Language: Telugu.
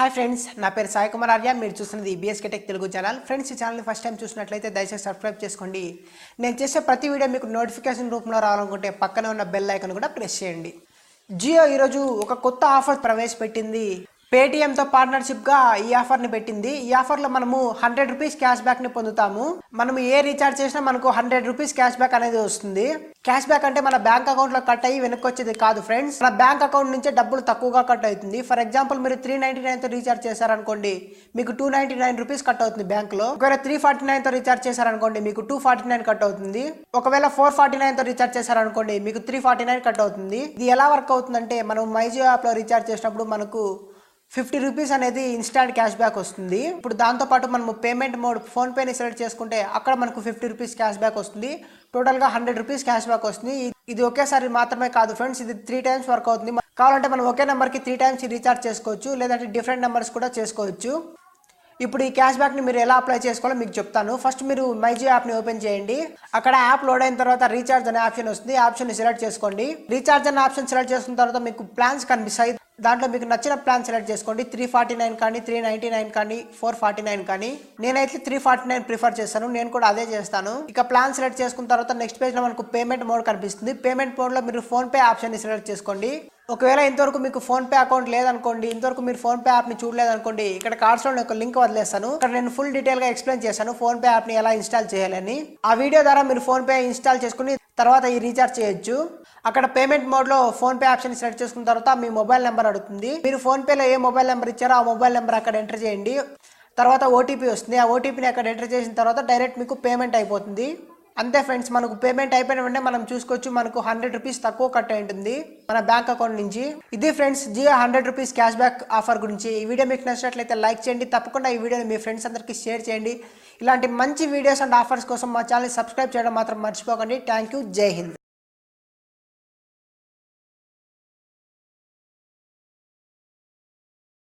హాయ్ ఫ్రెండ్స్, నా పేరు సాయి కుమార్ ఆర్య. మీరు చూస్తున్నది ఈబీఎస్కే టెక్ తెలుగు ఛానల్. ఫ్రెండ్స్, ఈ ఛానల్ని ఫస్ట్ టైం చూసినట్లయితే దయచేసి సబ్స్క్రైబ్ చేసుకోండి. నేను చేసే ప్రతి వీడియో మీకు నోటిఫికేషన్ రూపంలో రావాలనుకుంటే పక్కనే ఉన్న బెల్ ఐకాన్ కూడా ప్రెస్ చేయండి. జియో ఈరోజు ఒక కొత్త ఆఫర్ ప్రవేశపెట్టింది. పేటిఎంతో పార్ట్నర్షిప్గా ఈ ఆఫర్ని పెట్టింది. ఈ ఆఫర్లో మనము 100 రూపీస్ క్యాష్ బ్యాక్ని పొందుతాము. మనం ఏ రీఛార్జ్ చేసినా మనకు 100 రూపీస్ క్యాష్ బ్యాక్ అనేది వస్తుంది. క్యాష్ బ్యాక్ అంటే మన బ్యాంక్ అకౌంట్లో కట్ అయ్యి వెనక్కి వచ్చేది కాదు ఫ్రెండ్స్. మన బ్యాంక్ అకౌంట్ నుంచే డబ్బులు తక్కువగా కట్ అవుతుంది. ఫర్ ఎగ్జాంపుల్, మీరు 399తో రీఛార్జ్ చేశారనుకోండి, మీకు 299 రూపీస్ కట్ అవుతుంది బ్యాంక్లో. ఒకవేళ 349తో రీఛార్జ్ చేశారనుకోండి, మీకు 249 కట్ అవుతుంది. ఒకవేళ 449తో రీఛార్జ్ చేశారనుకోండి, మీకు 349 కట్ అవుతుంది. ఇది ఎలా వర్క్ అవుతుందంటే, మనం మైజియో యాప్లో రీఛార్జ్ చేసినప్పుడు మనకు 50 రూపీస్ అనేది ఇన్స్టాంట్ క్యాష్ బ్యాక్ వస్తుంది. ఇప్పుడు దాంతోపాటు మనము పేమెంట్ మోడ్ ఫోన్పేని సెలెక్ట్ చేసుకుంటే అక్కడ మనకు 50 రూపీస్ క్యాష్ బ్యాక్ వస్తుంది. టోటల్గా 100 రూపీస్ క్యాష్ బ్యాక్ వస్తుంది. ఇది ఒకేసారి మాత్రమే కాదు ఫ్రెండ్స్, ఇది 3 టైమ్స్ వర్క్ అవుతుంది. కావాలంటే మనం ఒకే నెంబర్కి 3 టైమ్స్ రీఛార్జ్ చేసుకోవచ్చు, లేదంటే డిఫరెంట్ నెంబర్స్ కూడా చేసుకోవచ్చు. ఇప్పుడు ఈ క్యాష్ బ్యాక్ని మీరు ఎలా అప్లై చేసుకోవాలో మీకు చెప్తాను. ఫస్ట్ మీరు మైజియో యాప్ని ఓపెన్ చేయండి. అక్కడ యాప్ లోడ్ అయిన తర్వాత రీఛార్జ్ అనే ఆప్షన్ వస్తుంది. ఆ ఆప్షన్ సెలెక్ట్ చేసుకోండి. రీఛార్జ్ అనే ఆప్షన్ సెలెక్ట్ చేసుకున్న తర్వాత మీకు ప్లాన్స్ కనిపిస్తాయి. దాంట్లో మీకు నచ్చిన ప్లాన్ సెలెక్ట్ చేసుకోండి. 349 కానీ, 399 కానీ, 449 కానీ. నేనైతే 349 ప్రిఫర్ చేస్తాను. నేను కూడా అదే చేస్తాను. ఇక ప్లాన్ సెలెక్ట్ చేసుకున్న తర్వాత నెక్స్ట్ పేజ్లో మనకు పేమెంట్ మోడ్ కనిపిస్తుంది. పేమెంట్ మోడ్లో మీరు ఫోన్పే ఆప్షన్ని సెలెక్ట్ చేసుకోండి. ఒకవేళ ఇంతవరకు మీకు ఫోన్పే అకౌంట్ లేదనుకోండి, ఇంతవరకు మీరు ఫోన్పే యాప్ని చూడలేదనుకోండి, ఇక్కడ కార్డ్స్లో నేను ఒక లింక్ వదిలేస్తాను. ఇక్కడ నేను ఫుల్ డీటెయిల్గా ఎక్స్ప్లెయిన్ చేశాను ఫోన్పే యాప్ని ఎలా ఇన్స్టాల్ చేయాలని. ఆ వీడియో ద్వారా మీరు ఫోన్పే ఇన్స్టాల్ చేసుకుని తర్వాత ఈ రీఛార్జ్ చేయొచ్చు. అక్కడ పేమెంట్ మోడ్లో ఫోన్పే ఆప్షన్ సెలెక్ట్ చేసుకున్న తర్వాత మీ మొబైల్ నెంబర్ అడుగుతుంది. మీరు ఫోన్పేలో ఏ మొబైల్ నెంబర్ ఇచ్చారో ఆ మొబైల్ నెంబర్ అక్కడ ఎంటర్ చేయండి. తర్వాత ఓటీపీ వస్తుంది. ఆ ఓటీపీని అక్కడ ఎంటర్ చేసిన తర్వాత డైరెక్ట్ మీకు పేమెంట్ అయిపోతుంది. అంతే ఫ్రెండ్స్, మనకు పేమెంట్ అయిపోయిన వెంటనే మనం చూసుకోవచ్చు మనకు 100 రూపీస్ తక్కువ కట్ అయి ఉంటుంది మన బ్యాంక్ అకౌంట్ నుంచి. ఇది friends Jio 100 rupees cash back offer గురించి. ఈ వీడియో మీకు నచ్చినట్లయితే లైక్ చేయండి. తప్పకుండా ఈ వీడియోని మీ ఫ్రెండ్స్ అందరికీ షేర్ చేయండి. ఇలాంటి మంచి వీడియోస్ అండ్ ఆఫర్స్ కోసం మా ఛానల్ని సబ్స్క్రైబ్ చేయడం మాత్రం మర్చిపోకండి. Thank you. జై హింద్.